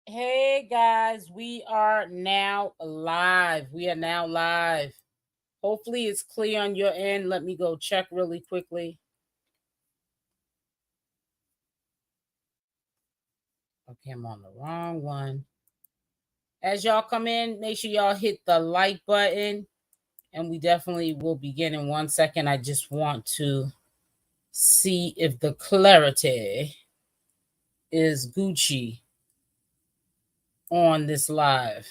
Hey guys, we are now live. We are now live. Hopefully it's clear on your end. Let me go check really quickly. Okay, I'm on the wrong one. As y'all come in, make sure y'all hit the like button, and we definitely will begin in 1 second. I just want to see if the clarity is Gucci on this live.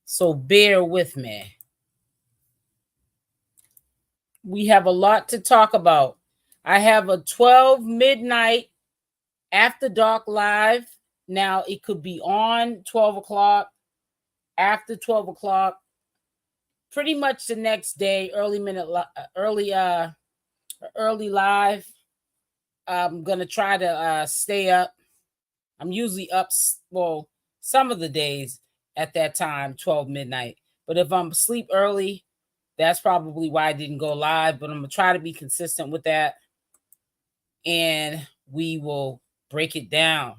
So bear with me. We have a lot to talk about. I have a 12 midnight after dark live. Now it could be on 12 o'clock, after 12 o'clock, pretty much the next day, early live. I'm gonna try to stay up. I'm usually up, well, some of the days at that time, 12 midnight. But if I'm asleep early, that's probably why I didn't go live. But I'm gonna try to be consistent with that, and we will break it down.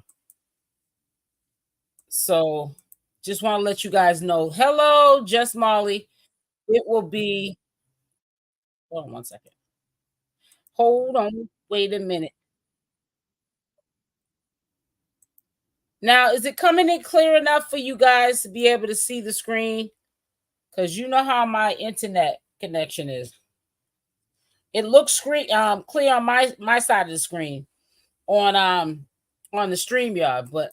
So just want to let you guys know. Hello, Just Molly. It will be, hold on 1 second. Hold on. Wait a minute. Now, is it coming in clear enough for you guys to be able to see the screen? Because you know how my internet connection is. It looks clear on my side of the screen on the StreamYard, but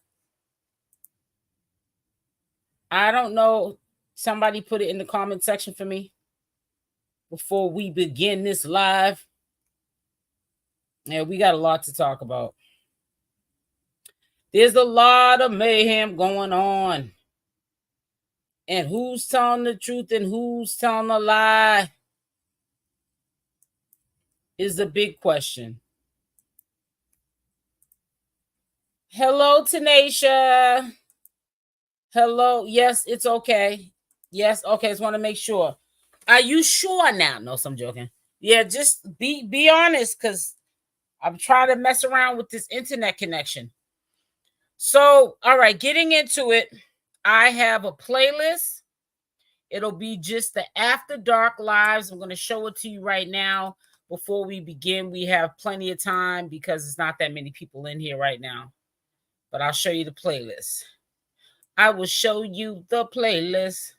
I don't know. Somebody put it in the comment section for me before we begin this live. Yeah, we got a lot to talk about. There's a lot of mayhem going on. And who's telling the truth and who's telling a lie is the big question. Hello, Tanisha. Hello. Yes, it's okay. Yes, okay. Just want to make sure. Are you sure now? No, I'm joking. Yeah, just be honest, because I'm trying to mess around with this internet connection. So, all right, getting into it, I have a playlist. It'll be just the After Dark lives. I'm going to show it to you right now before we begin. We have plenty of time because it's not that many people in here right now. But I'll show you the playlist. I will show you the playlist.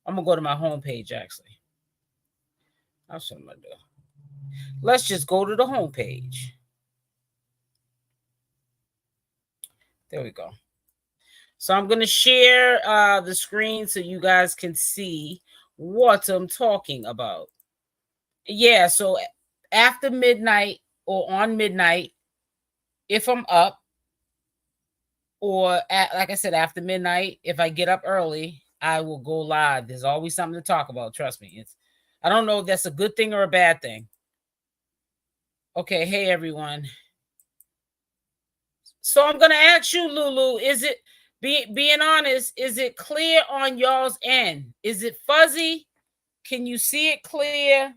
I'm going to go to my homepage, actually. I'll show you my door. Let's just go to the homepage. There we go. So I'm going to share the screen so you guys can see what I'm talking about. Yeah, so after midnight or on midnight, if I'm up, or like I said, after midnight, if I get up early, I will go live. There's always something to talk about. Trust me. I don't know if that's a good thing or a bad thing. Okay, hey everyone. So I'm gonna ask you, Lulu, is it being honest, is it clear on y'all's end? Is it fuzzy? Can you see it clear?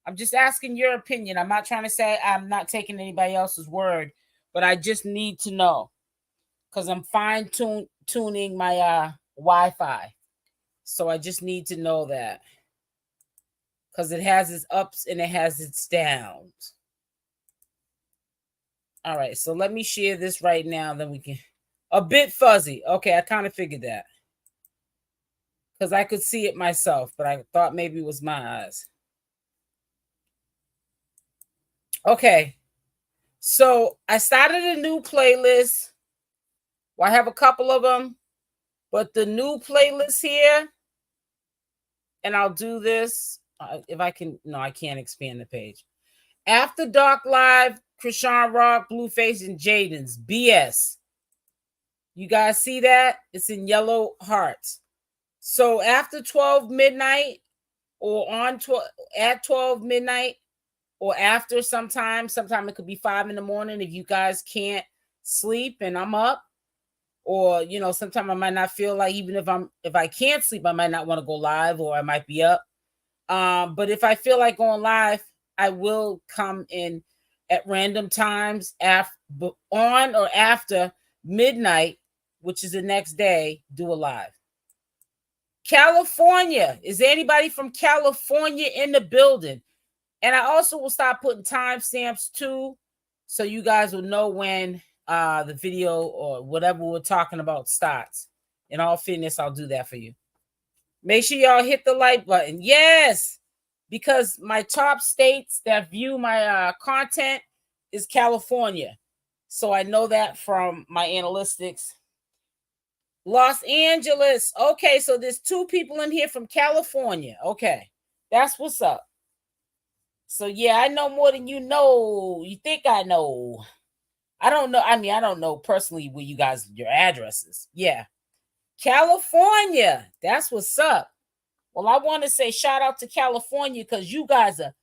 I'm just asking your opinion. I'm not trying to say, I'm not taking anybody else's word, but I just need to know, because I'm tuning my Wi-Fi. So I just need to know that, because it has its ups and it has its downs. All right, so let me share this right now. Then we can. A bit fuzzy. Okay, I kind of figured that, because I could see it myself, but I thought maybe it was my eyes. Okay, so I started a new playlist. Well, I have a couple of them, but the new playlist here, and I'll do this if I can. No, I can't expand the page. After Dark Live, Chrisean Rock, Blueface, and Jaidyn's BS. You guys see that? It's in yellow hearts. So after 12 midnight, or at 12 midnight, or after sometime it could be 5 in the morning if you guys can't sleep and I'm up, or sometime I might not feel like, even if I can't sleep, I might not want to go live, or I might be up. But if I feel like going live, I will come in at random times on or after midnight, which is the next day, do a live. California. Is there anybody from California in the building? And I also will start putting timestamps too, so you guys will know when the video or whatever we're talking about starts. In all fairness, I'll do that for you. Make sure y'all hit the like button. Yes, because my top states that view my content is California. So I know that from my analytics. Los Angeles. Okay, so there's 2 people in here from California. Okay, that's what's up. So yeah, I know more than you know. You think I know. I don't know. I mean, I don't know personally where you guys, your addresses. Yeah. California. That's what's up. Well, I want to say shout out to California because you guys are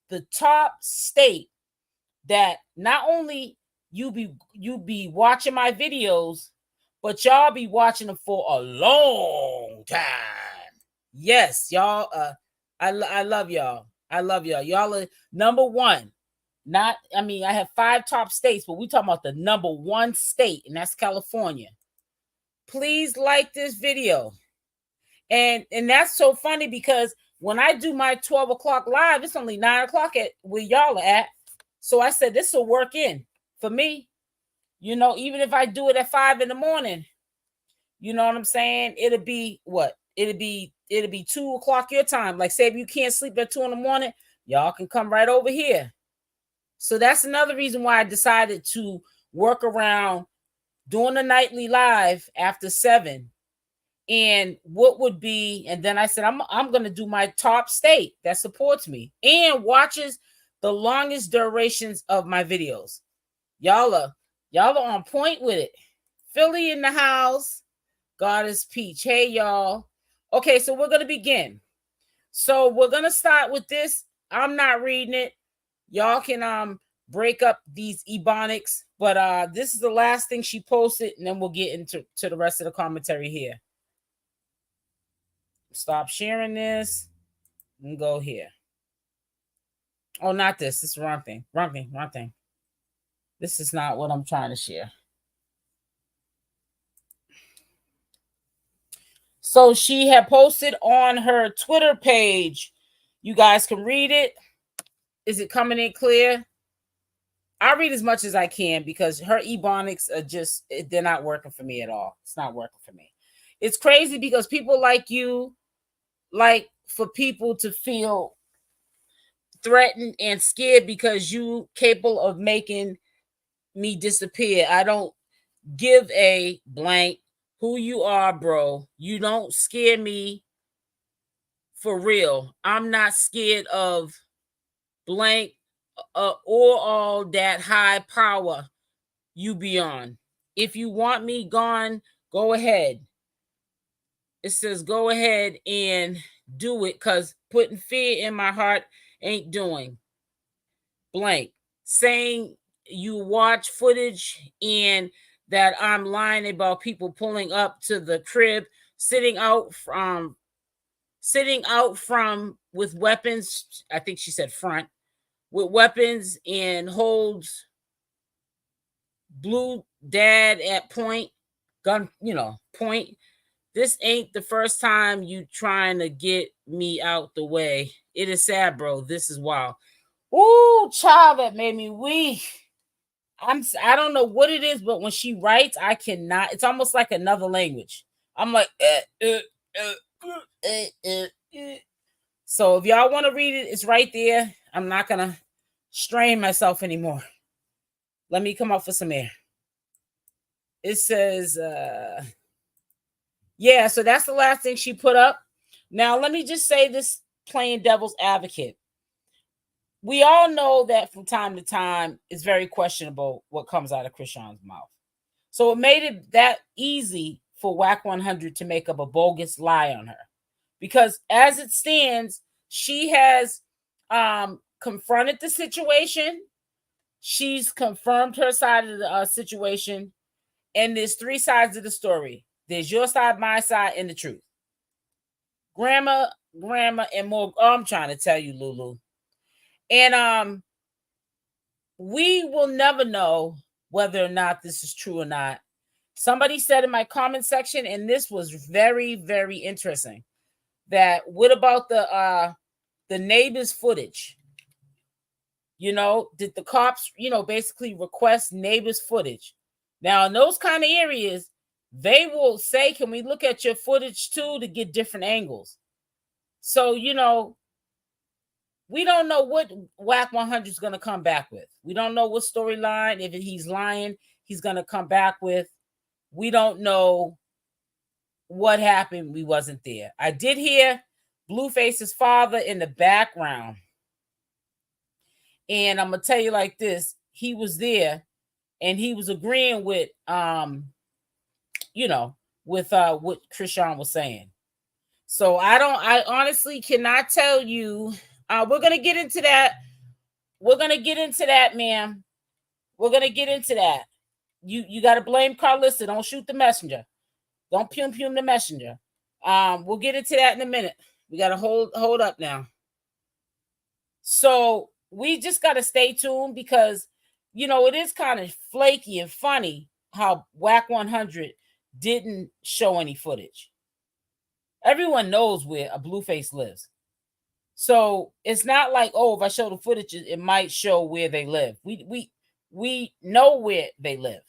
the top state that not only you be watching my videos, but y'all be watching them for a long time. Yes, y'all. I love y'all. I love y'all. Y'all are number one. Not, I mean, I have 5 top states, but we talking about the number 1 state, and that's California. Please like this video. And that's so funny because when I do my 12 o'clock live, it's only 9 o'clock at where y'all are at. So I said, this will work in for me. You know, even if I do it at 5 in the morning, you know what I'm saying? It'll be what? It'll be 2 o'clock your time. Like, say if you can't sleep at 2 in the morning, y'all can come right over here. So that's another reason why I decided to work around doing a nightly live after 7. And what would be, and then I said, I'm going to do my top state that supports me and watches the longest durations of my videos. Y'all are on point with it. Philly in the house. Goddess Peach. Hey, y'all. Okay, so we're going to begin. So we're going to start with this. I'm not reading it. Y'all can break up these ebonics, but this is the last thing she posted, and then we'll get into the rest of the commentary here. Stop sharing this and go here. Oh, not this. This is wrong thing. Wrong thing. This is not what I'm trying to share. So she had posted on her Twitter page. You guys can read it. Is it coming in clear? I read as much as I can because her ebonics are just, they're not working for me at all. It's not working for me. It's crazy because people like you, like for people to feel threatened and scared because you capable of making me disappear. I don't give a blank who you are, bro. You don't scare me for real. I'm not scared of blank or all that high power you be on. If you want me gone, go ahead. It says go ahead and do it because putting fear in my heart ain't doing blank. Saying you watch footage and that I'm lying about people pulling up to the crib, sitting out from with weapons. I think she said front with weapons and holds blue dad at point gun, point. This ain't the first time you trying to get me out the way. It is sad, bro. This is wild. Ooh, child, that made me weak. I don't know what it is, but when she writes, I cannot. It's almost like another language. I'm like, So if y'all want to read it, it's right there. I'm not gonna strain myself anymore. Let me come up for some air. It says, yeah, so that's the last thing she put up. Now, let me just say this, playing devil's advocate. We all know that from time to time, it's very questionable what comes out of Chrisean's mouth. So it made it that easy for Whack 100 to make up a bogus lie on her. Because as it stands, she has confronted the situation. She's confirmed her side of the situation. And there's 3 sides of the story. There's your side, my side, and the truth. Grammar, and more. Oh, I'm trying to tell you, Lulu. And we will never know whether or not this is true or not Somebody said in my comment section, and this was very, very interesting, that what about the neighbor's footage? You know, did the cops, you know, basically request neighbors' footage? Now, in those kind of areas, they will say, can we look at your footage too to get different angles? So, you know, we don't know what Whack 100 is going to come back with. We don't know what storyline. If he's lying, he's going to come back with. We don't know what happened. We wasn't there. I did hear Blueface's father in the background. And I'm going to tell you like this. He was there and he was agreeing with, you know, with what Chrisean was saying. So I honestly cannot tell you. We're going to get into that. We're going to get into that, ma'am. We're going to get into that. You got to blame Carlissa. Don't shoot the messenger. Don't pum the messenger. We'll get into that in a minute. We got to hold up now. So we just got to stay tuned because, you know, it is kind of flaky and funny how Whack 100 didn't show any footage. Everyone knows where a Blueface lives. So it's not like, oh, if I show the footage, it might show where they live. We know where they live.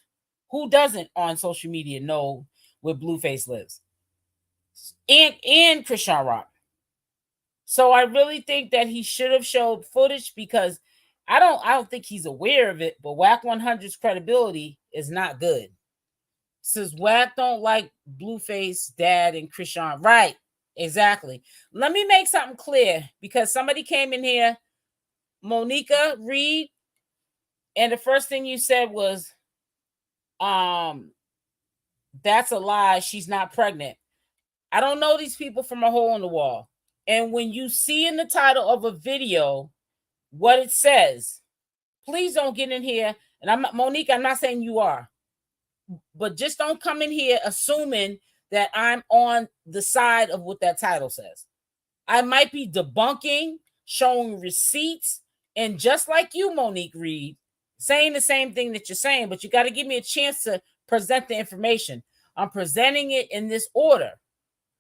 Who doesn't on social media know where Blueface lives? And Chrisean Rock. So I really think that he should have showed footage because I don't think he's aware of it, but Whack 100's credibility is not good. Says Whack don't like Blueface, Dad, and Chrisean. Right. Exactly. Let me make something clear because somebody came in here, Monica Reed, and the first thing you said was, that's a lie. She's not pregnant. I don't know these people from a hole in the wall. And when you see in the title of a video what it says, please don't get in here. And Monique, I'm not saying you are, but just don't come in here assuming that I'm on the side of what that title says. I might be debunking, showing receipts, and just like you, Monique Reed, saying the same thing that you're saying, but you got to give me a chance to present the information. I'm presenting it in this order.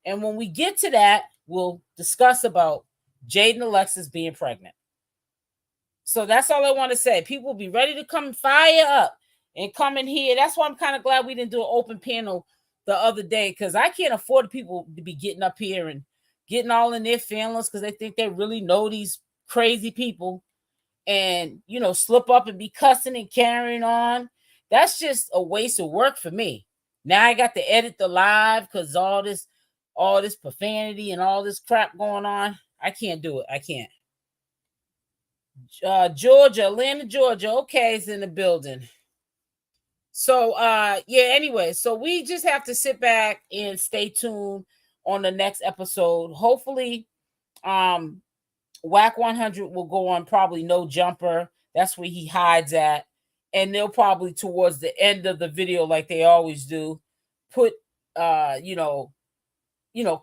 And when we get to that, we'll discuss about Jaidyn Alexis being pregnant. So that's all I want to say. People will be ready to come fire up and come in here. That's why I'm kind of glad we didn't do an open panel the other day, because I can't afford people to be getting up here and getting all in their feelings because they think they really know these crazy people and, you know, slip up and be cussing and carrying on. That's just a waste of work for me. Now I got to edit the live because all this profanity and all this crap going on. I can't do it. I can't. Georgia, Atlanta, Georgia. Okay, is in the building. So, yeah, anyway, so we just have to sit back and stay tuned on the next episode. Hopefully, Whack 100 will go on probably No Jumper. That's where he hides at. And they'll probably towards the end of the video, like they always do, put,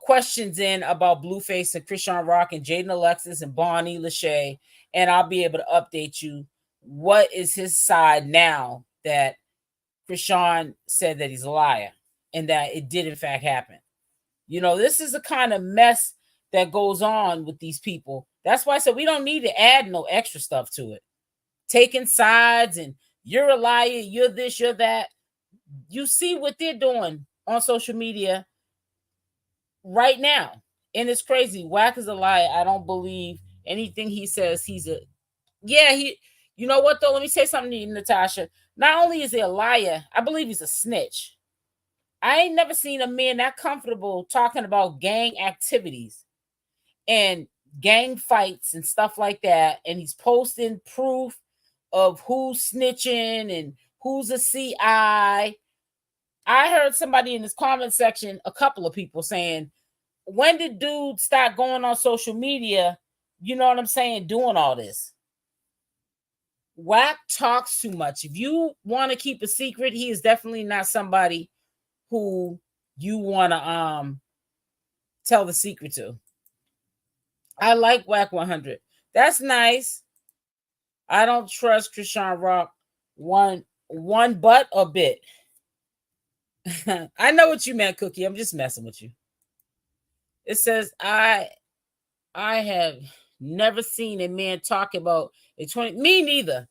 questions in about Blueface and Chrisean Rock and Jaidyn Alexis and Bonnie Lachey. And I'll be able to update you what is his side now that Chrisean said that he's a liar and that it did in fact happen. You know, this is the kind of mess that goes on with these people. That's why I said we don't need to add no extra stuff to it. Taking sides and you're a liar, you're this, you're that. You see what they're doing on social media right now. And it's crazy. Whack is a liar. I don't believe anything he says. You know what though? Let me say something to you, Natasha. Not only is he a liar, I believe he's a snitch. I ain't never seen a man that comfortable talking about gang activities and gang fights and stuff like that. And he's posting proof of who's snitching and who's a CI. I heard somebody in this comment section, a couple of people saying, when did dudes start going on social media, you know what I'm saying, doing all this? Whack talks too much. If you want to keep a secret, he is definitely not somebody who you want to tell the secret to. I like Whack 100. That's nice. I don't trust Chrisean Rock one butt or bit. I know what you meant, Cookie. I'm just messing with you. It says, I have never seen a man talk about a 20. Me neither.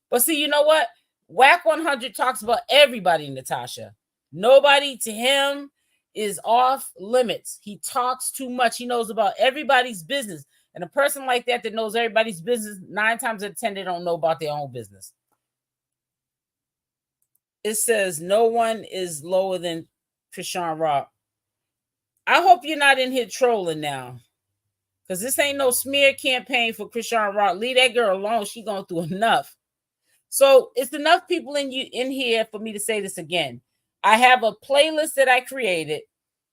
But see, you know what? Whack 100 talks about everybody, Natasha. Nobody to him is off limits. He talks too much. He knows about everybody's business. And a person like that knows everybody's business, 9 times out of 10, they don't know about their own business. It says no one is lower than Chrisean Rock. I hope you're not in here trolling now, because this ain't no smear campaign for Chrisean Rock. Leave that girl alone. She going through enough. So it's enough people in here for me to say this again. I have a playlist that I created,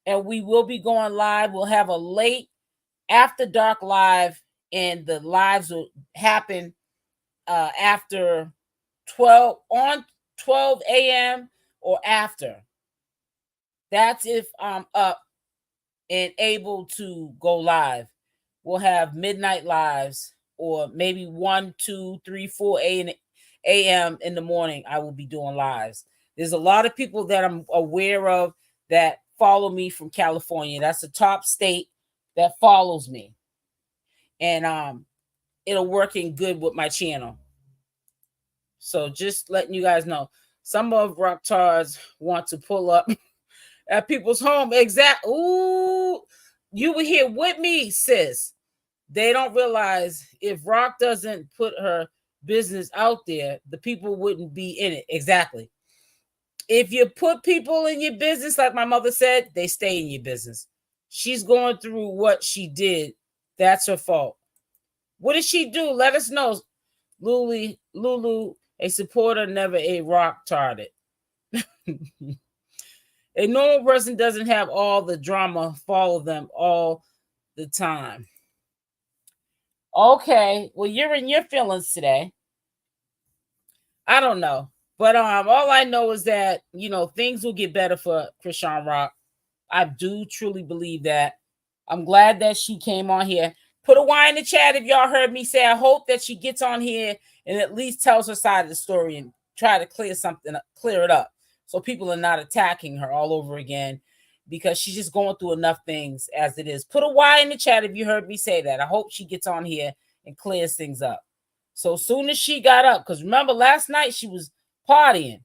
and we will be going live. We'll have a late after dark live, and the lives will happen after 12 a.m. or after. That's if I'm up and able to go live. We'll have midnight lives, or maybe 1, 2, 3, 4 a.m. in the morning. I will be doing lives. There's a lot of people that I'm aware of that follow me from California. That's the top state that follows me, and it'll work in good with my channel. So just letting you guys know, some of Rocktards want to pull up at people's home. Ooh, you were here with me, sis. They don't realize if Rock doesn't put her business out there, the people wouldn't be in it. Exactly. If you put people in your business, like my mother said, they stay in your business. She's going through what she did. That's her fault. What did she do? Let us know. Lulu, a supporter, never a rock-tarded. A normal person doesn't have all the drama follow them all the time. Okay, well, you're in your feelings today. I don't know. But all I know is that, things will get better for Chrisean Rock. I do truly believe that. I'm glad that she came on here. Put a Y in the chat if y'all heard me say. I hope that she gets on here and at least tells her side of the story and try to clear it up, so people are not attacking her all over again, because she's just going through enough things as it is. Put a Y in the chat if you heard me say that. I hope she gets on here and clears things up. So as soon as she got up, because remember last night she was partying.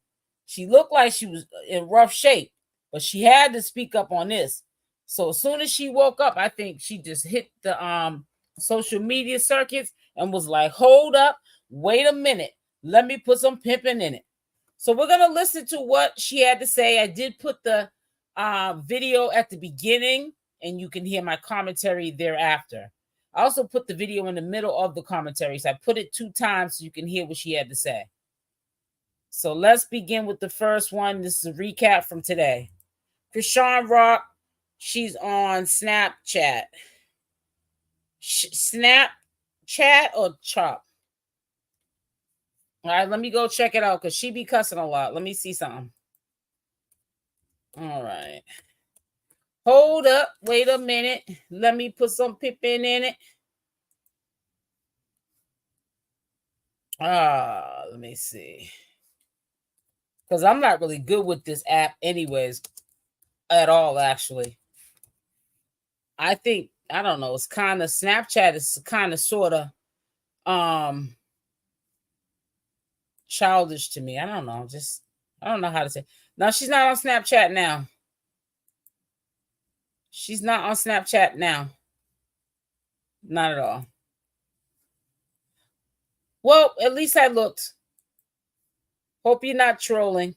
She looked like she was in rough shape, but she had to speak up on this. So as soon as she woke up, I think she just hit the social media circuits and was like, hold up, wait a minute. Let me put some pimping in it. So we're going to listen to what she had to say. I did put the video at the beginning, and you can hear my commentary thereafter. I also put the video in the middle of the commentary, so I put it 2 times so you can hear what she had to say. So let's begin with the first one. This is a recap from today. Chrisean Rock, she's on Snapchat. Snapchat or Chop? All right, let me go check it out, because she be cussing a lot. Let me see something. All right. Hold up. Wait a minute. Let me put some pippin in it. Let me see. Because I'm not really good with this app anyways. At all, actually. I think, I don't know, it's kind of, Snapchat is kind of sort of childish to me. I don't know. I don't know how to say. No, she's not on Snapchat now. She's not on Snapchat now. Not at all. Well, at least I looked. Hope you're not trolling.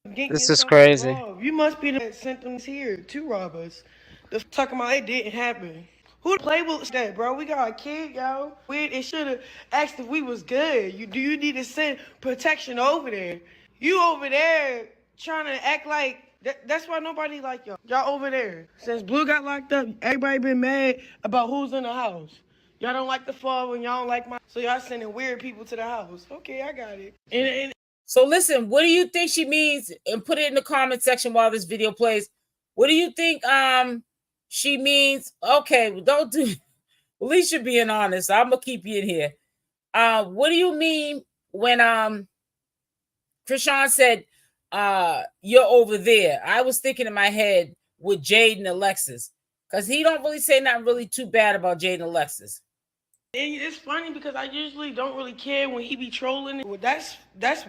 This is crazy. You must be the sent them here to rob us. The talking about it didn't happen. Who play with that, bro? We got a kid, yo. It should have asked if we was good. Do you need to send protection over there? You over there trying to act like that's why nobody like y'all. Y'all over there. Since Blue got locked up, everybody been mad about who's in the house. Y'all don't like the fall when y'all don't like my, so y'all sending weird people to the house. Okay, I got it. And so listen, what do you think she means? And put it in the comment section while this video plays. What do you think she means? Okay, well, don't do. At least you're being honest. I'm gonna keep you in here. What do you mean when Chrisean said you're over there. I was thinking in my head with Jaidyn Alexis, because he don't really say nothing really too bad about Jaidyn Alexis. And it's funny because I usually don't really care when he be trolling. Well, that's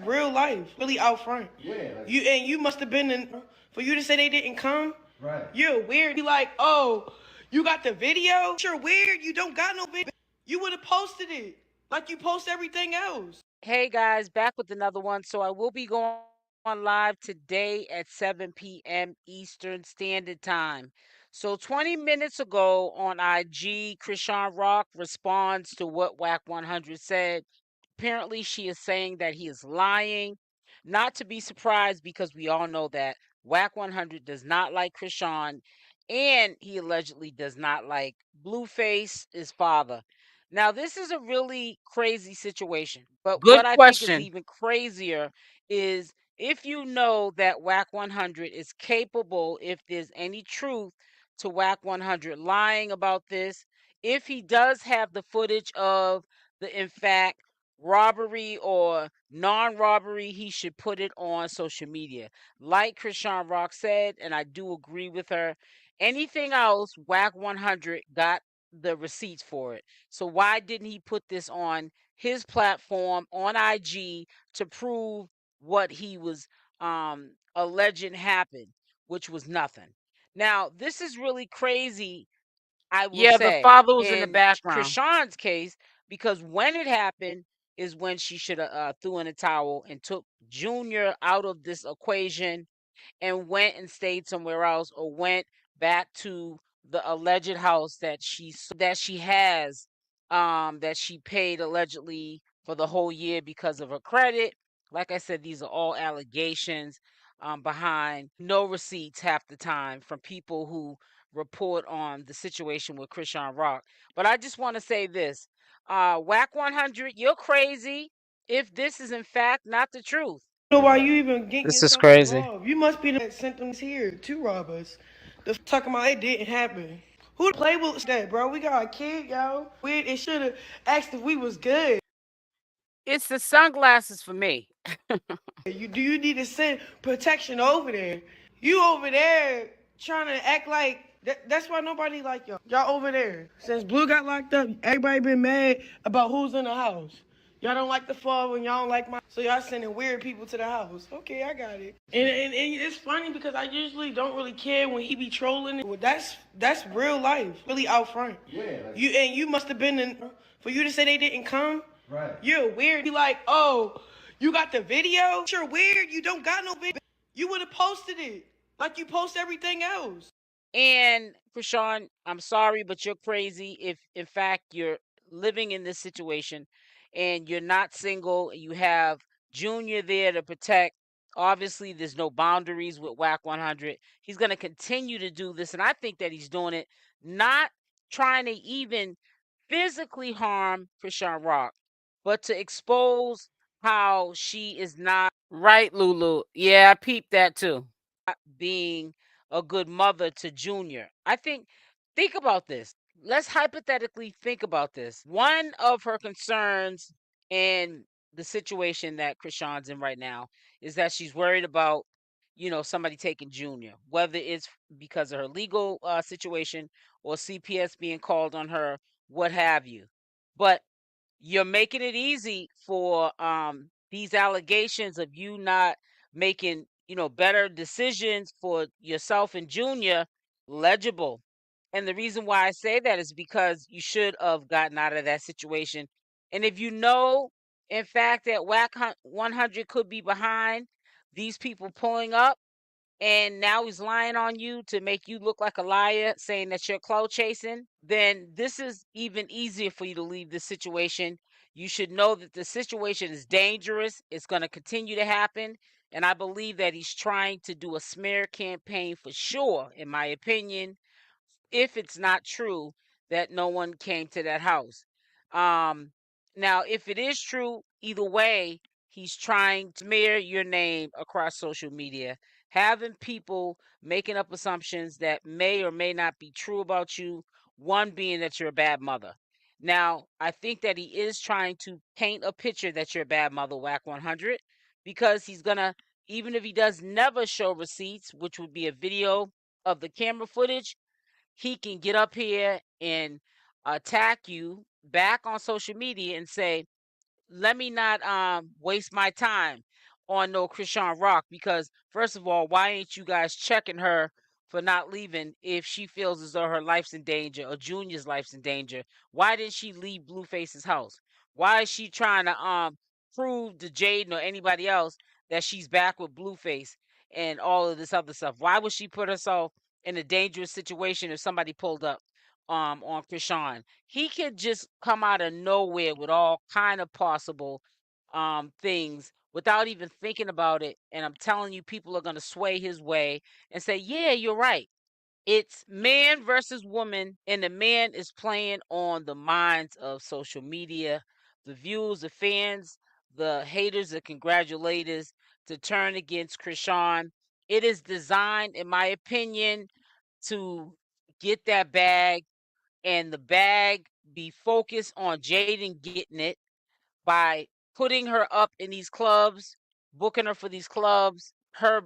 real life, really out front. Yeah. Like, you must have been in for you to say they didn't come. Right. You're weird. Be like, oh, you got the video? You're weird. You don't got no video. You would have posted it like you post everything else. Hey guys, back with another one. So I will be going on live today at 7 p.m. Eastern Standard Time. So 20 minutes ago on IG, Chrisean Rock responds to what WAC 100 said. Apparently, she is saying that he is lying. Not to be surprised, because we all know that WAC 100 does not like Chrisean, and he allegedly does not like Blueface, his father. Now, this is a really crazy situation, but Good what I think is question. even crazier is if you know that WAC 100 is capable, if there's any truth to WAC 100 lying about this, if he does have the footage of the, in fact, robbery or non-robbery, he should put it on social media. Like Chrisean Rock said, and I do agree with her, anything else, WAC 100 got the receipts for it. So why didn't he put this on his platform on IG to prove what he was alleging happened, which was nothing? Now, this is really crazy, I will Yeah, the say, father was in the background. Chrisean's case, because when it happened is when she should have threw in a towel and took Junior out of this equation and went and stayed somewhere else, or went back to the alleged house that she has, that she paid allegedly for the whole year because of her credit. Like I said, these are all allegations behind no receipts half the time from people who report on the situation with Chrisean Rock. But I just want to say this, WAC 100, you're crazy if this is in fact not the truth. Know why you even getting This yourself is crazy. involved. You must be the symptoms here to rob us. The talking about it didn't happen. Who play with that, bro? We got a kid, yo. It should have asked if we was good. It's the sunglasses for me. Do you need to send protection over there? You over there trying to act like that's why nobody like y'all. Y'all over there. Since Blue got locked up, everybody been mad about who's in the house. Y'all don't like the fall and y'all don't like my, so y'all sending weird people to the house. Okay, I got it. And it's funny because I usually don't really care when he be trolling. Well, that's real life, really out front. Yeah. Like, you must have been in for you to say they didn't come. Right. You're weird. Be like, oh, you got the video? You're weird. You don't got no video. You would have posted it like you post everything else. And Chrisean, I'm sorry, but you're crazy if in fact you're living in this situation and you're not single and you have Junior there to protect. Obviously, there's no boundaries with WAC 100. He's going to continue to do this, and I think that he's doing it not trying to even physically harm Chrisean Rock, but to expose how she is not right, Lulu. Yeah, I peeped that too. Being a good mother to Junior. Think about this. Let's hypothetically think about this. One of her concerns in the situation that Chrisean's in right now is that she's worried about, somebody taking Junior, whether it's because of her legal situation or CPS being called on her, what have you. But you're making it easy for these allegations of you not making better decisions for yourself and Junior legible. And the reason why I say that is because you should have gotten out of that situation. And if you know, in fact, that WAC 100 could be behind these people pulling up, and now he's lying on you to make you look like a liar, saying that you're clout chasing, then this is even easier for you to leave this situation. You should know that the situation is dangerous. It's going to continue to happen. And I believe that he's trying to do a smear campaign for sure, in my opinion, if it's not true that no one came to that house. Now, if it is true, either way, he's trying to smear your name across social media, having people making up assumptions that may or may not be true about you, one being that you're a bad mother. Now, I think that he is trying to paint a picture that you're a bad mother, WAC 100, because he's going to even if he does never show receipts, which would be a video of the camera footage, he can get up here and attack you back on social media and say, let me not waste my time on no Chrisean Rock, because first of all, why ain't you guys checking her for not leaving if she feels as though her life's in danger or Junior's life's in danger? Why didn't she leave Blueface's house? Why is she trying to prove to Jaidyn or anybody else that she's back with Blueface and all of this other stuff? Why would she put herself in a dangerous situation if somebody pulled up on Chrisean? He could just come out of nowhere with all kind of possible things without even thinking about it, and I'm telling you, people are going to sway his way and say, yeah, you're right. It's man versus woman, and the man is playing on the minds of social media, the viewers, the fans, the haters, the congratulators, to turn against Chrisean. It is designed, in my opinion, to get that bag, and the bag be focused on Jaidyn getting it by putting her up in these clubs, booking her for these clubs, her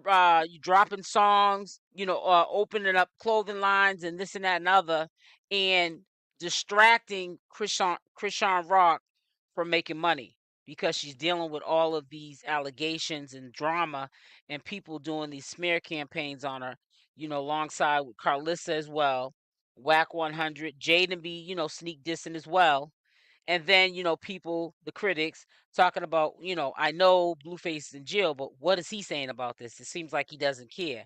you dropping songs, opening up clothing lines and this and that and other, and distracting Chrisean Rock from making money, because she's dealing with all of these allegations and drama and people doing these smear campaigns on her, alongside with Carlissa as well, Whack 100, Jaidyn be, sneak dissing as well. And then, people, the critics, talking about, I know Blueface is in jail, but what is he saying about this? It seems like he doesn't care.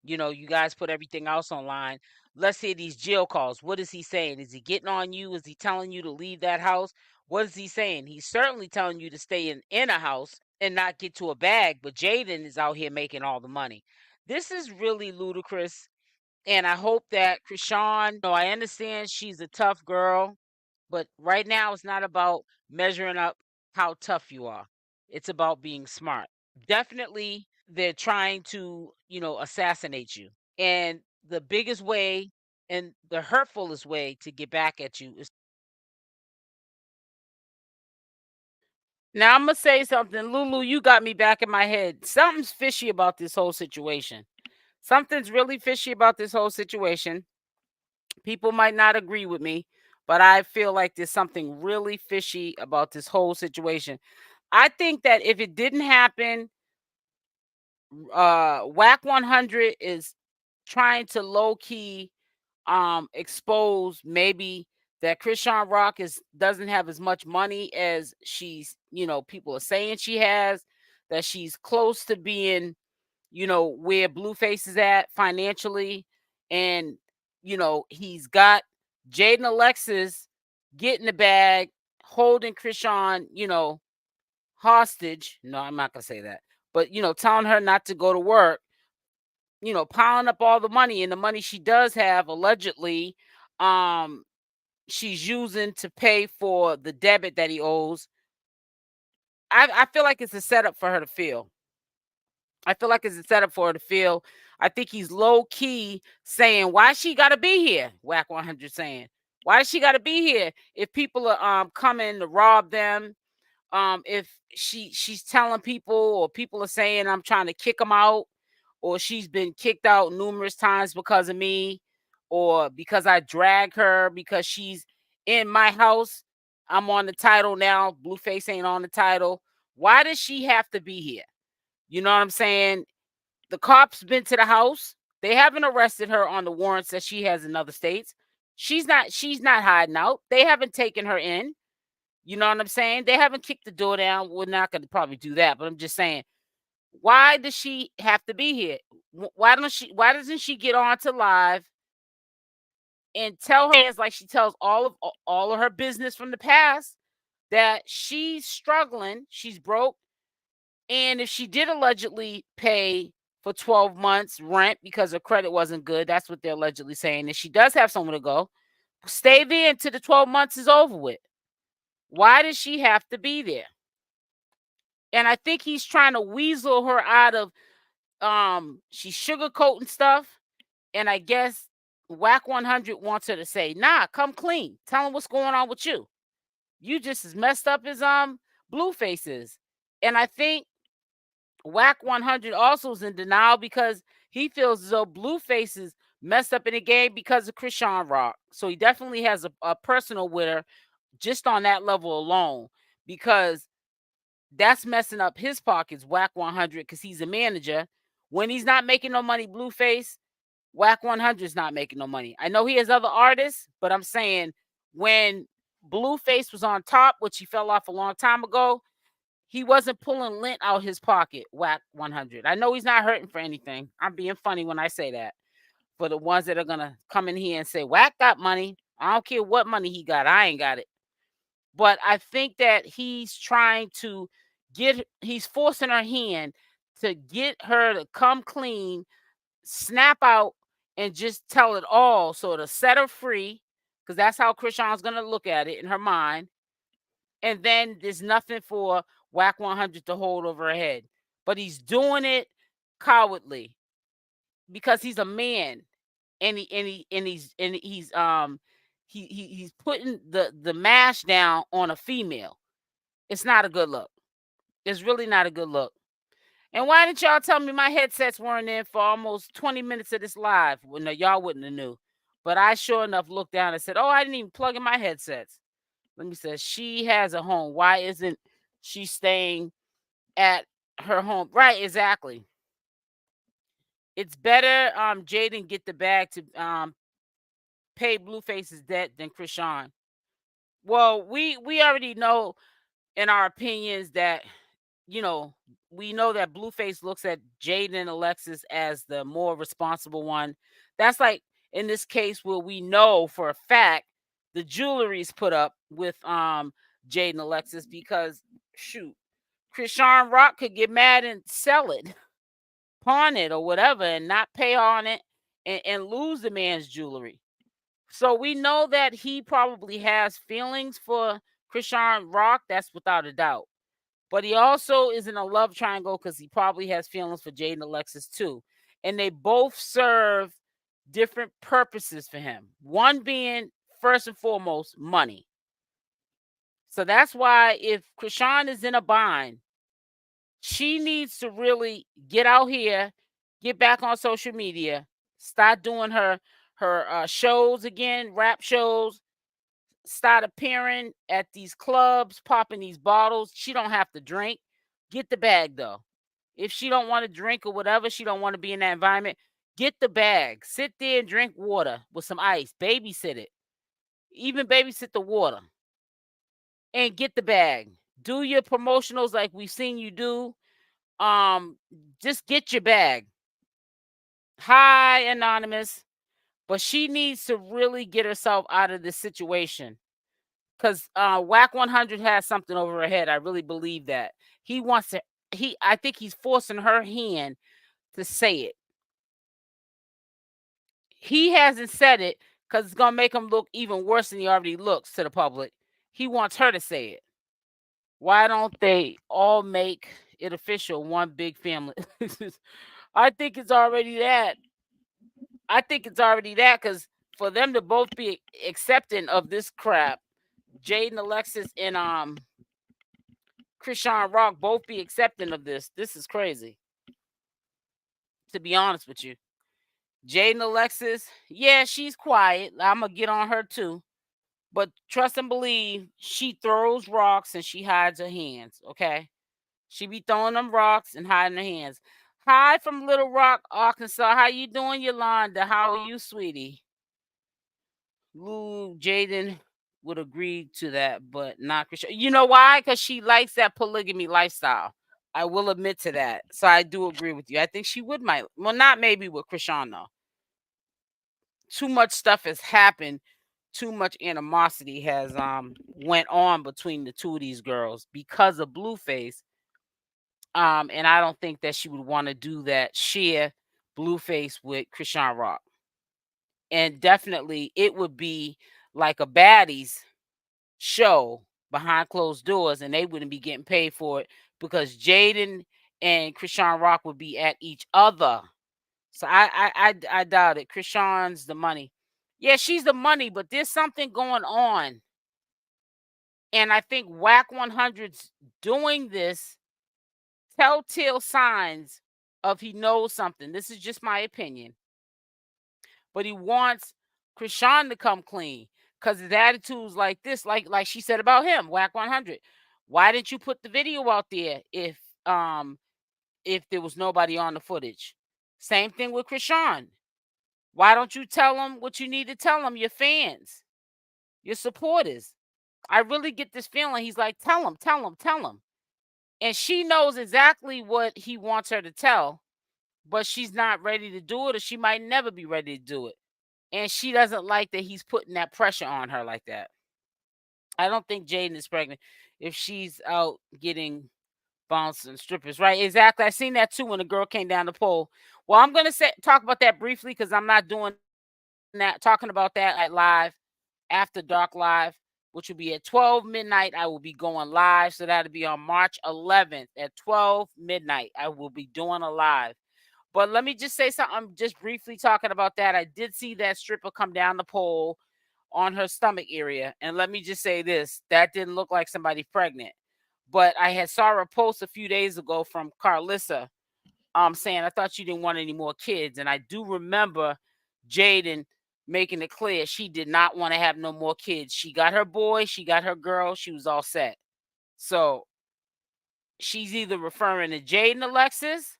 You guys put everything else online. Let's hear these jail calls. What is he saying? Is he getting on you? Is he telling you to leave that house? What is he saying? He's certainly telling you to stay in a house and not get to a bag, but Jaidyn is out here making all the money. This is really ludicrous. And I hope that Chrisean, I understand she's a tough girl, but right now it's not about measuring up how tough you are. It's about being smart. Definitely they're trying to, assassinate you. And the biggest way and the hurtfulest way to get back at you is. Now I'm gonna say something. Lulu, you got me back in my head. Something's fishy about this whole situation. Something's really fishy about this whole situation. People might not agree with me, but I feel like there's something really fishy about this whole situation. I think that if it didn't happen, Whack 100 is trying to low key expose maybe that Chrisean Rock doesn't have as much money as she's, people are saying she has, that she's close to being, where Blueface is at financially. And, he's got Jaidyn Alexis getting the bag, holding Chrisean, hostage. No, I'm not going to say that. But, telling her not to go to work, piling up all the money, and the money she does have allegedly, she's using to pay for the debit that he owes. I feel like it's a setup for her to feel. I feel like it's a setup for her to feel. I think he's low key saying, why she got to be here? Whack 100 saying, why she got to be here if people are coming to rob them? If she's telling people, or people are saying I'm trying to kick them out, or she's been kicked out numerous times because of me, or because I drag her because she's in my house. I'm on the title now. Blueface ain't on the title. Why does she have to be here? You know what I'm saying? The cops been to the house. They haven't arrested her on the warrants that she has in other states. She's not hiding out. They haven't taken her in. You know what I'm saying? They haven't kicked the door down. We're not going to probably do that, but I'm just saying, why does she have to be here? Why doesn't she get on to live and tell her fans, like she tells all of her business from the past, that she's struggling, she's broke, and if she did allegedly pay for 12 months rent because her credit wasn't good, that's what they're allegedly saying, and she does have somewhere to go, stay there until the 12 months is over with. Why does she have to be there? And I think he's trying to weasel her out of she's sugarcoating stuff. And I guess Whack 100 wants her to say, nah, come clean. Tell him what's going on with you. You just as messed up as Blueface is. And I think Whack 100 also is in denial because he feels as though Blueface is messed up in the game because of Chrisean Rock. So he definitely has a personal with her just on that level alone, because that's messing up his pockets, Whack 100, because he's a manager. When he's not making no money, Blueface, Whack 100 is not making no money. I know he has other artists, but I'm saying when Blueface was on top, which he fell off a long time ago, he wasn't pulling lint out his pocket, Whack 100. I know he's not hurting for anything. I'm being funny when I say that. For the ones that are going to come in here and say, Whack got money. I don't care what money he got. I ain't got it. But I think that he's trying to he's forcing her hand to get her to come clean, snap out, and just tell it all. So to set her free, because that's how Chrisean's going to look at it in her mind. And then there's nothing for Whack 100 to hold over her head. But he's doing it cowardly because he's a man, and he's putting the mash down on a female. It's not a good look. It's really not a good look. And why didn't y'all tell me my headsets weren't in for almost 20 minutes of this live? Well, no, y'all wouldn't have knew. But I sure enough looked down and said, oh, I didn't even plug in my headsets. Let me say, she has a home. Why isn't she staying at her home? Right, exactly. It's better Jaidyn get the bag to pay Blueface's debt than Chrisean. Well, we already know in our opinions that, you know, we know that Blueface looks at Jaidyn Alexis as the more responsible one. That's like in this case where we know for a fact the jewelry's put up with Jaidyn Alexis, because shoot, Chrisean Rock could get mad and sell it, pawn it or whatever, and not pay on it and lose the man's jewelry. So we know that he probably has feelings for Chrisean Rock. That's without a doubt. But he also is in a love triangle because he probably has feelings for Jaidyn Alexis too. And they both serve different purposes for him. One being, first and foremost, money. So that's why if Chrisean is in a bind, she needs to really get out here, get back on social media, start doing her shows again, rap shows, start appearing at these clubs, popping these bottles. She don't have to drink. Get the bag though. If she don't want to drink or whatever, she don't want to be in that environment, get the bag. Sit there and drink water with some ice. Babysit it. Even babysit the water. And get the bag. Do your promotionals like we've seen you do. Just get your bag. Hi, Anonymous. But she needs to really get herself out of this situation. Because Whack 100 has something over her head. I really believe that. He wants to, I think he's forcing her hand to say it. He hasn't said it because it's going to make him look even worse than he already looks to the public. He wants her to say it. Why don't they all make it official, one big family? I think it's already that. I think it's already that, because for them to both be accepting of this crap, Jaidyn Alexis and Chrisean Rock both be accepting of this. This is crazy, to be honest with you. Jaidyn Alexis, yeah, she's quiet. I'm gonna get on her too. But trust and believe, she throws rocks and she hides her hands, okay? She be throwing them rocks and hiding her hands. Hi from Little Rock, Arkansas. How you doing, Yolanda? How are you, sweetie? Lou, Jaidyn would agree to that, but not Chrisean. You know why? Because she likes that polygamy lifestyle. I will admit to that. So I do agree with you. I think she would might. Well, not maybe with Chrisean though. Too much stuff has happened. Too much animosity has went on between the two of these girls because of Blueface. And I don't think that she would want to do that, share Blueface with Chrisean Rock. And definitely it would be like a baddies show behind closed doors, and they wouldn't be getting paid for it because Jaidyn and Chrisean Rock would be at each other. So I doubt it. Chrisean's the money. Yeah, she's the money, but there's something going on. And I think Whack 100's doing this telltale signs of he knows something. This is just my opinion. But he wants Chrisean to come clean because his attitude's like this, like she said about him, Whack 100. Why didn't you put the video out there if there was nobody on the footage? Same thing with Chrisean. Why don't you tell them what you need to tell them, your fans, your supporters? I really get this feeling he's like, tell them, tell them, tell them. And she knows exactly what he wants her to tell, but she's not ready to do it, or she might never be ready to do it. And she doesn't like that he's putting that pressure on her like that. I don't think Jaidyn is pregnant if she's out getting bouncing strippers, right? Exactly. I seen that too when the girl came down the pole. Well, I'm gonna talk about that briefly because I'm not doing that, talking about that at live, after dark live, which will be at 12 midnight. I will be going live, so that'll be on March 11th at 12 midnight. I will be doing a live. But let me just say something. I'm just briefly talking about that. I did see that stripper come down the pole on her stomach area, and let me just say this: that didn't look like somebody pregnant. But I had saw a post a few days ago from Carlissa, saying I thought you didn't want any more kids, and I do remember Jaidyn making it clear she did not want to have no more kids. She got her boy, she got her girl, she was all set. So she's either referring to Jaidyn Alexis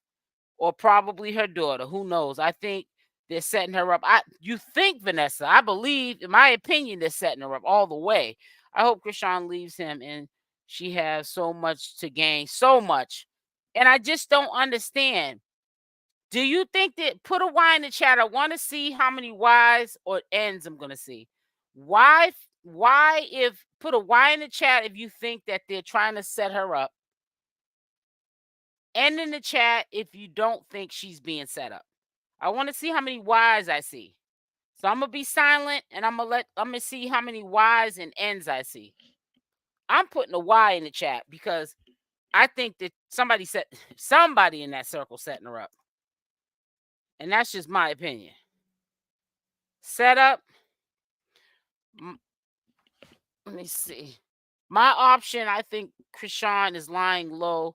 or probably her daughter. Who knows? I think they're setting her up. You think, Vanessa? I believe, in my opinion, they're setting her up all the way. I hope Chrisean leaves him and she has so much to gain, so much. And I just don't understand. Do you think that, put a Y in the chat? I want to see how many Y's or N's I'm going to see. Why, if, put a Y in the chat if you think that they're trying to set her up. And in the chat if you don't think she's being set up. I want to see how many Y's I see. So I'm going to be silent and I'm going to see how many Y's and N's I see. I'm putting a Y in the chat because I think that somebody in that circle setting her up. And that's just my opinion. Set up. Let me see. My option, I think Chrisean is laying low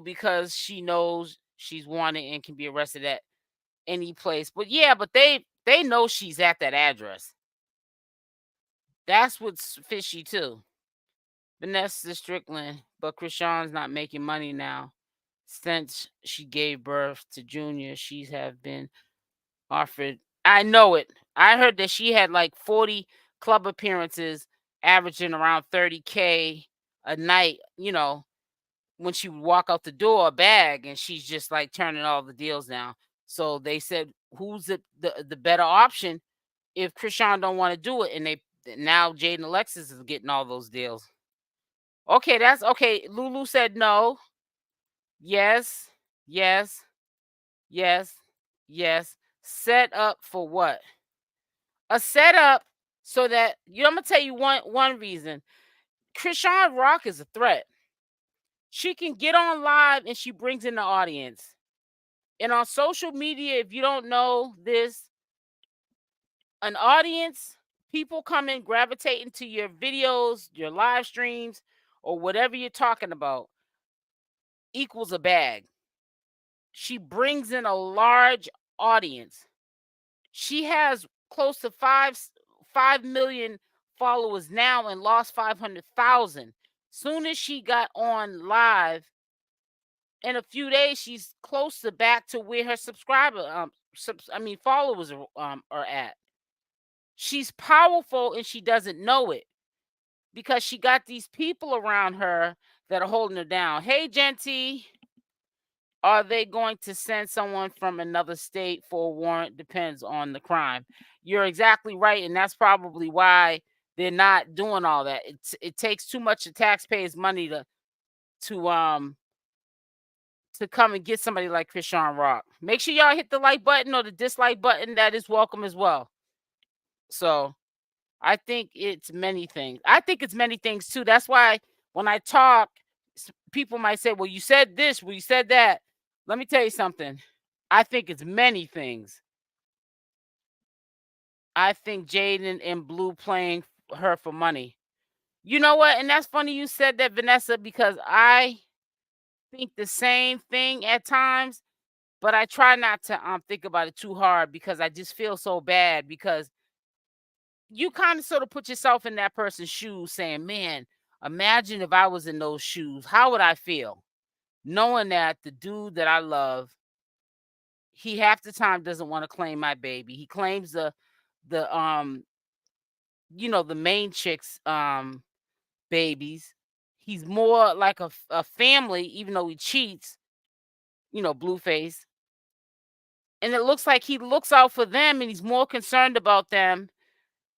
because she knows she's wanted and can be arrested at any place. But yeah, but they know she's at that address. That's what's fishy too. Vanessa Strickland, but Chrisean's not making money now. Since she gave birth to Junior, she have been offered. I know it. I heard that she had like 40 club appearances, averaging around 30K a night, when she would walk out the door, a bag, and she's just like turning all the deals down. So they said, who's the better option if Chrisean don't want to do it? And now Jaidyn Alexis is getting all those deals. Okay, that's okay. Lulu said no. Yes, yes, yes, yes. Set up for what? A setup so that I'm gonna tell you one reason. CashApp is a threat. She can get on live and she brings in the audience. And on social media, if you don't know this, an audience, people come in gravitating to your videos, your live streams, or whatever you're talking about, equals a bag. She brings in a large audience. She has close to 5 million followers now and lost 500,000. Soon as she got on live, in a few days, she's close to back to where her followers are at. She's powerful and she doesn't know it because she got these people around her that are holding her down. Hey, Genty, are they going to send someone from another state for a warrant? Depends on the crime. You're exactly right, and that's probably why they're not doing all that. It takes too much of taxpayers' money to come and get somebody like CashApp. Make sure y'all hit the like button or the dislike button. That is welcome as well. So I think it's many things. I think it's many things too. That's why when I talk, people might say, well, you said this, well, you said that. Let me tell you something. I think it's many things. I think Jaidyn and Blue playing her for money. You know what? And that's funny you said that, Vanessa, because I think the same thing at times, but I try not to think about it too hard because I just feel so bad because you kind of sort of put yourself in that person's shoes saying, "Man, imagine if I was in those shoes. How would I feel?" Knowing that the dude that I love, he half the time doesn't want to claim my baby. He claims the the main chick's babies. He's more like a family, even though he cheats, Blueface. And it looks like he looks out for them and he's more concerned about them.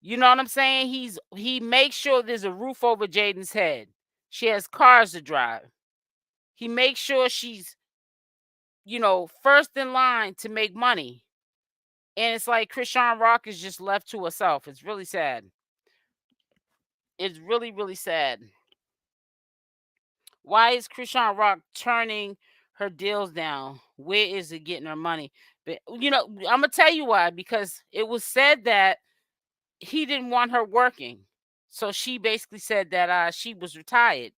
You know what I'm saying? He makes sure there's a roof over Jaidyn's head. She has cars to drive. He makes sure she's, first in line to make money. And it's like Chrisean Rock is just left to herself. It's really sad. It's really, really sad. Why is Chrisean Rock turning her deals down? Where is it getting her money? But I'm gonna tell you why. Because it was said that he didn't want her working, so she basically said that she was retired.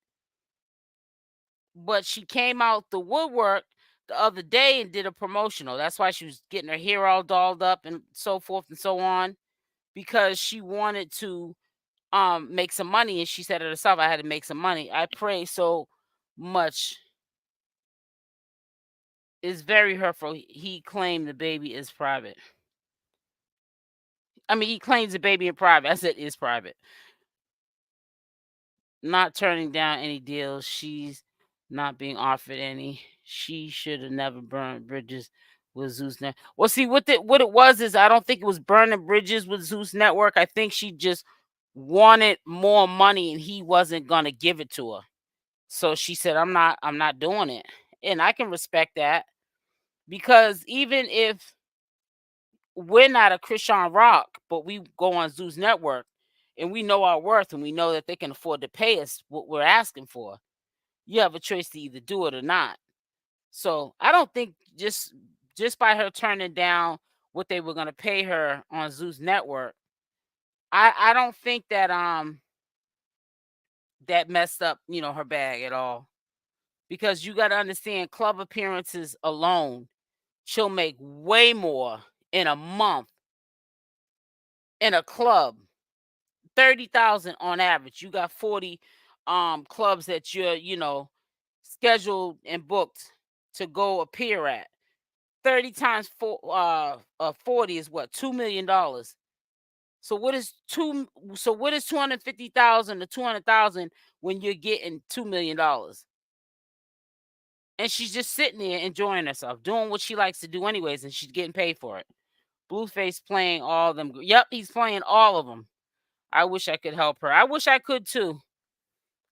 But she came out the woodwork the other day and did a promotional. That's why she was getting her hair all dolled up and so forth and so on, because she wanted to make some money. And she said it herself, I had to make some money. I pray so much. It's very hurtful. He claimed the baby is private. I mean, he claims the baby in private. I said is private. Not turning down any deals. She's not being offered any. She should have never burned bridges with Zeus Network. Well, see, what it was is I don't think it was burning bridges with Zeus Network. I think she just wanted more money and he wasn't gonna give it to her. So she said, I'm not doing it. And I can respect that, because even if we're not a Chrisean Rock, but we go on Zeus Network and we know our worth and we know that they can afford to pay us what we're asking for, you have a choice to either do it or not. So I don't think just by her turning down what they were going to pay her on Zeus Network, I don't think that that messed up, her bag at all. Because you got to understand, club appearances alone, she'll make way more in a month in a club. 30,000 on average. You got 40 clubs that you're, scheduled and booked to go appear at. 30 times 40 is what? $2 million. So what is 250,000 to 200,000 when you're getting $2 million? And she's just sitting there enjoying herself, doing what she likes to do anyways, and she's getting paid for it. Blueface playing all of them. Yep, he's playing all of them. I wish I could help her. I wish I could too.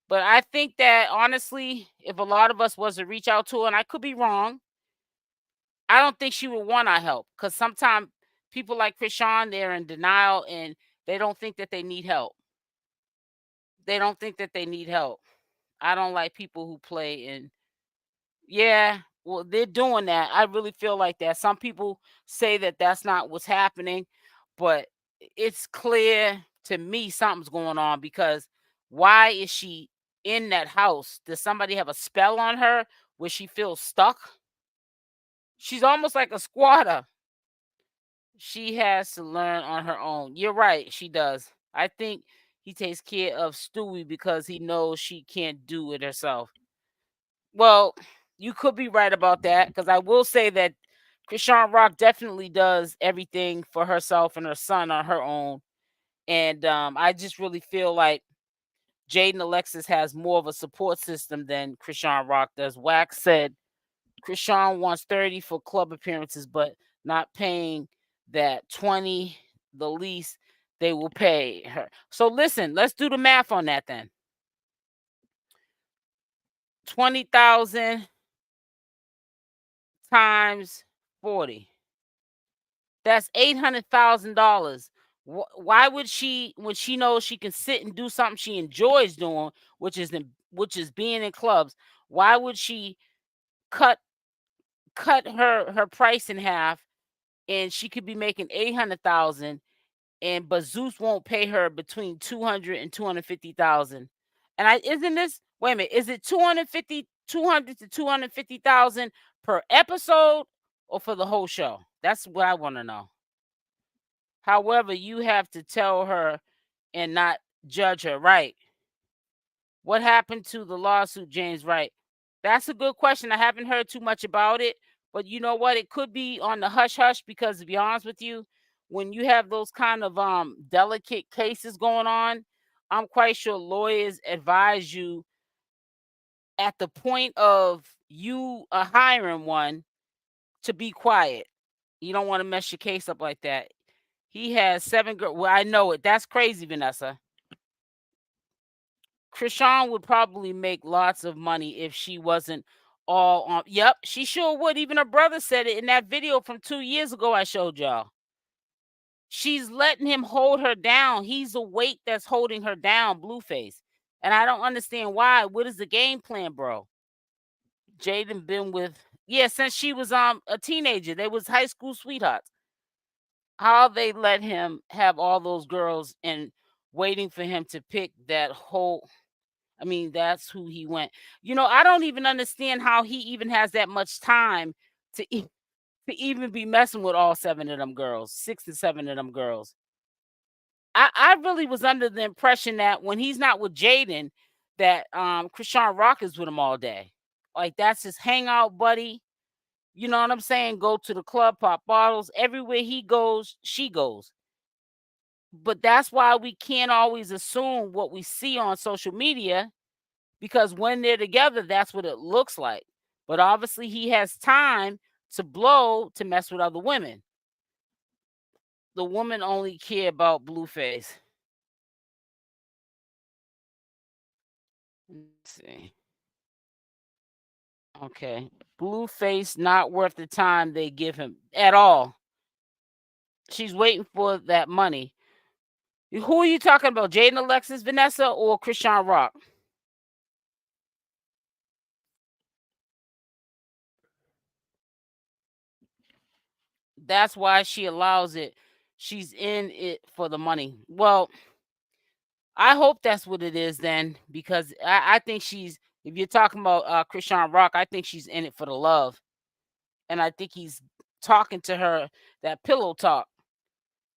But I think that honestly, if a lot of us was to reach out to her, and I could be wrong, I don't think she would want our help, because sometimes people like Chrisean, they're in denial and they don't think that they need help. They don't think that they need help. I don't like people who play and yeah, well, they're doing that. I really feel like that. Some people say that that's not what's happening, but it's clear to me something's going on, because why is she in that house? Does somebody have a spell on her where she feels stuck? She's almost like a squatter. She has to learn on her own. You're right, she does. I think he takes care of Stewie because he knows she can't do it herself. Well, you could be right about that, because I will say that Chrisean Rock definitely does everything for herself and her son on her own. And I just really feel like Jaidyn Alexis has more of a support system than Chrisean Rock does. Wax said Chrisean wants 30 for club appearances, but not paying that 20 the least they will pay her. So listen, let's do the math on that then. 20,000 times 40. That's $800,000. Why would she, when she knows she can sit and do something she enjoys doing, which is being in clubs, why would she cut her price in half, and she could be making 800,000, but Zeus won't pay her between 200 and 250,000? And isn't this, wait a minute, is it 250 $200,000 to $250,000 per episode or for the whole show? That's what I want to know. However, you have to tell her and not judge her, right? What happened to the lawsuit, James? Right. That's a good question. I haven't heard too much about it, but you know what? It could be on the hush hush because, to be honest with you, when you have those kind of delicate cases going on, I'm quite sure lawyers advise you at the point of you hiring one to be quiet. You don't want to mess your case up like that. He has 7 girls. Well, I know it. That's crazy, Vanessa. Chrisean would probably make lots of money if she wasn't all on. Yep, she sure would. Even her brother said it in that video from 2 years ago I showed y'all. She's letting him hold her down. He's the weight that's holding her down, Blueface. And I don't understand why. What is the game plan, bro? Jaidyn been with, since she was a teenager. They was high school sweethearts. How they let him have all those girls and waiting for him to pick that whole. I mean, that's who he went. I don't even understand how he even has that much time to even be messing with all 7 of them girls, 6 to 7 of them girls. I really was under the impression that when he's not with Jaidyn, that CashApp is with him all day. Like, that's his hangout buddy. You know what I'm saying? Go to the club, pop bottles. Everywhere he goes, she goes. But that's why we can't always assume what we see on social media, because when they're together, that's what it looks like. But obviously he has time to blow to mess with other women. The woman only care about Blueface. Let's see. Okay. Blueface not worth the time they give him at all. She's waiting for that money. Who are you talking about? Jaidyn Alexis, Vanessa, or CashApp? That's why she allows it. She's in it for the money. Well, I hope that's what it is then, because I think she's, if you're talking about CashApp, I think she's in it for the love. And I think he's talking to her that pillow talk.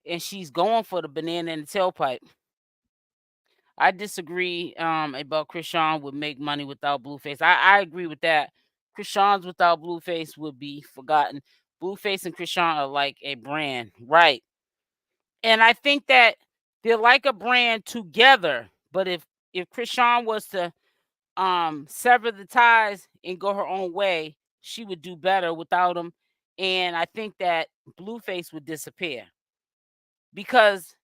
And she's going for the banana in the tailpipe. I disagree about Chrisean would make money without Blueface. I agree with that. Chrisean's without Blueface would be forgotten. Blueface and Chrisean are like a brand, right? And I think that they're like a brand together. But if Chrisean was to sever the ties and go her own way, she would do better without him. And I think that Blueface would disappear, because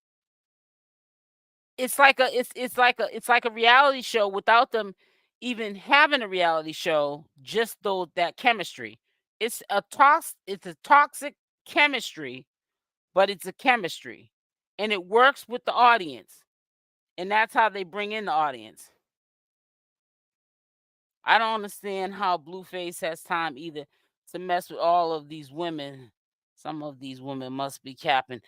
it's like a reality show without them even having a reality show. Just though that chemistry, it's a toxic chemistry, but it's a chemistry, and it works with the audience, and that's how they bring in the audience. I don't understand how Blueface has time either to mess with all of these women. Some of these women must be capping.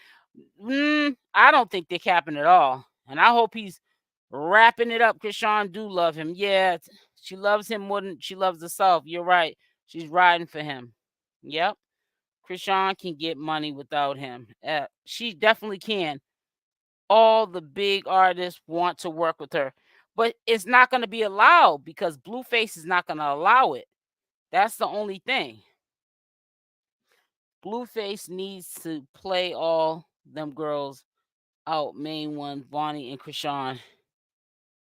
I don't think they're capping at all. And I hope he's wrapping it up. Chrisean do love him. Yeah, she loves him more than she loves herself. You're right. She's riding for him. Yep. Chrisean can get money without him. She definitely can. All the big artists want to work with her, but it's not going to be allowed because Blueface is not going to allow it. That's the only thing. Blueface needs to play all them girls out. Main one, Bonnie and Chrisean.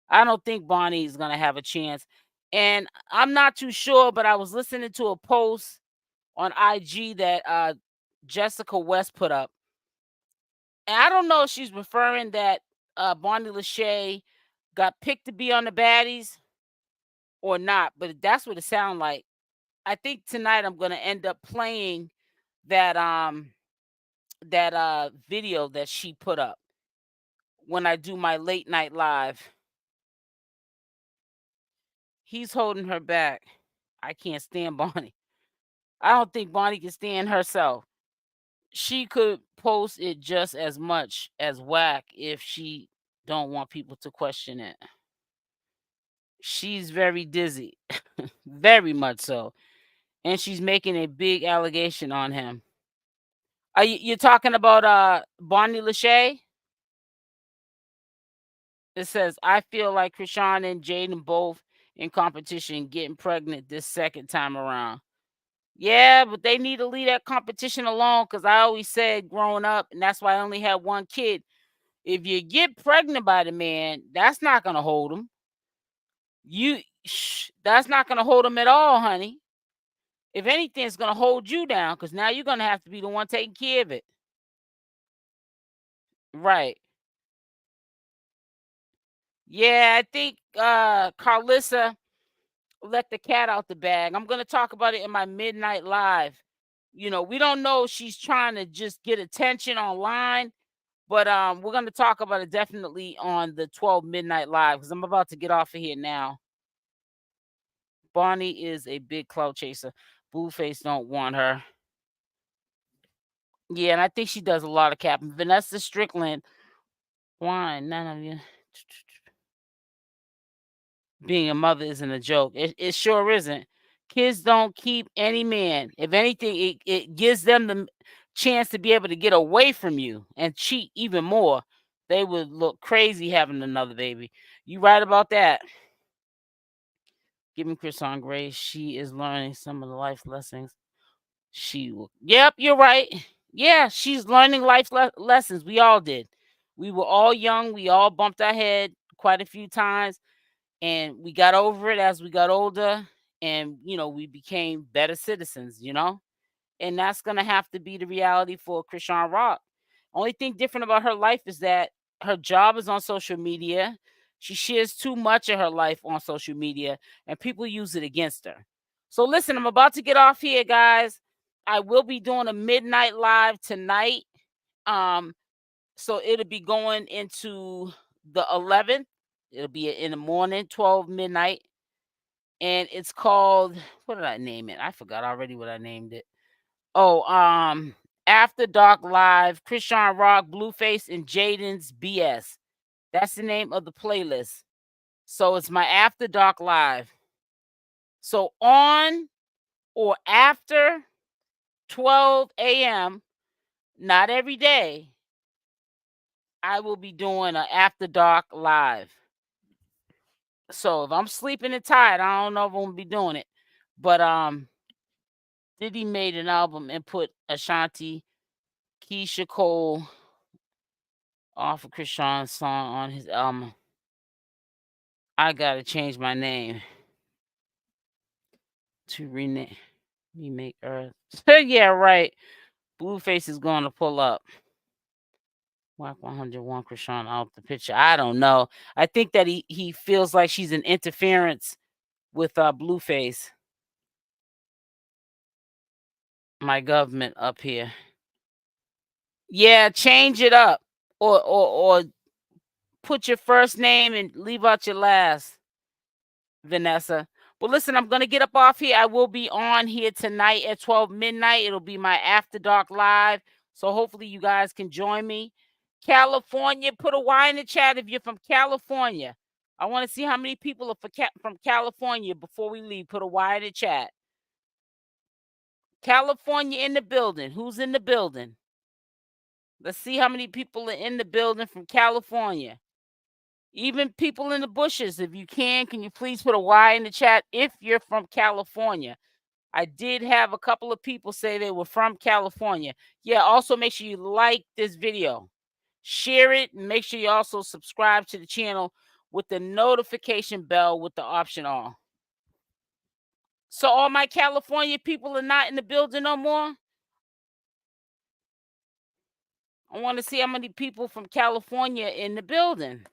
I don't think Bonnie is going to have a chance. And I'm not too sure, but I was listening to a post on IG that Jessica West put up. And I don't know if she's referring that Bonnie Lachey got picked to be on the baddies or not, but that's what it sounded like. I think tonight I'm going to end up playing that video that she put up when I do my late night live. He's holding her back. I can't stand Bonnie. I don't think Bonnie can stand herself. She could post it just as much as Whack if she don't want people to question it. She's very dizzy, very much so, and she's making a big allegation on him. Are you're talking about Bonnie Lachey? It says, I feel like Chrisean and Jaidyn both in competition getting pregnant this second time around. Yeah, but they need to leave that competition alone because I always said growing up, and that's why I only had one kid. If you get pregnant by the man, that's not going to hold him. That's not going to hold him at all, honey. If anything, it's going to hold you down because now you're going to have to be the one taking care of it. Right. Yeah, I think Carlissa let the cat out the bag. I'm going to talk about it in my midnight live. You know, we don't know if she's trying to just get attention online, but we're going to talk about it definitely on the 12 midnight live because I'm about to get off of here now. Bonnie is a big clout chaser. Blueface don't want her. Yeah, and I think she does a lot of capping. Vanessa Strickland, why none of you? Being a mother isn't a joke. It sure isn't. Kids don't keep any man. If anything, it gives them the chance to be able to get away from you and cheat even more. They would look crazy having another baby. You right about that. Giving Chrisean grace. She is learning some of the life lessons. She will. Yep, you're right. Yeah, she's learning life lessons. We all did. We were all young. We all bumped our head quite a few times. And we got over it as we got older, and we became better citizens, and that's gonna have to be the reality for Chrisean Rock. Only thing different about her life is that her job is on social media. She shares too much of her life on social media, and people use it against her. So listen, I'm about to get off here, guys. I will be doing a midnight live tonight. So it'll be going into the 11th. It'll be in the morning, 12 midnight. And it's called, what did I name it? I forgot already what I named it. Oh, After Dark Live, Chrisean Rock, Blueface, and Jaidyn's BS. That's the name of the playlist. So it's my After Dark Live. So on or after 12 a.m., not every day, I will be doing an After Dark Live. So if I'm sleeping and tired, I don't know if I'm gonna be doing it. But Diddy made an album and put Ashanti, Keisha Cole off of Chrisean's song on his album. I gotta change my name to remake Earth. Yeah, right. Blueface is going to pull up. Whack 101 Chrisean out the picture. I don't know. I think that he feels like she's an interference with Blueface. My government up here. Yeah, change it up. Or put your first name and leave out your last, Vanessa. Well, listen, I'm going to get up off here. I will be on here tonight at 12 midnight. It'll be my After Dark Live. So hopefully you guys can join me. California, put a Y in the chat if you're from California. I want to see how many people are from California before we leave. Put a Y in the chat. California in the building. Who's in the building? Let's see how many people are in the building from California. Even people in the bushes, if you can you please put a Y in the chat if you're from California? I did have a couple of people say they were from California. Yeah, also make sure you like this video, share it, and make sure you also subscribe to the channel with the notification bell with the option on. So all my California people are not in the building no more? I want to see how many people from California in the building.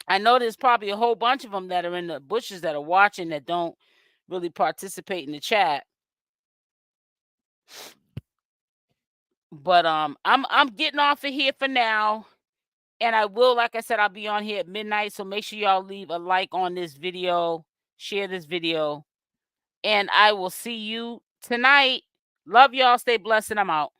I know there's probably a whole bunch of them that are in the bushes that are watching that don't really participate in the chat. But I'm getting off of here for now. And I will, like I said, I'll be on here at midnight. So make sure y'all leave a like on this video, share this video, and I will see you tonight. Love y'all. Stay blessed, and I'm out.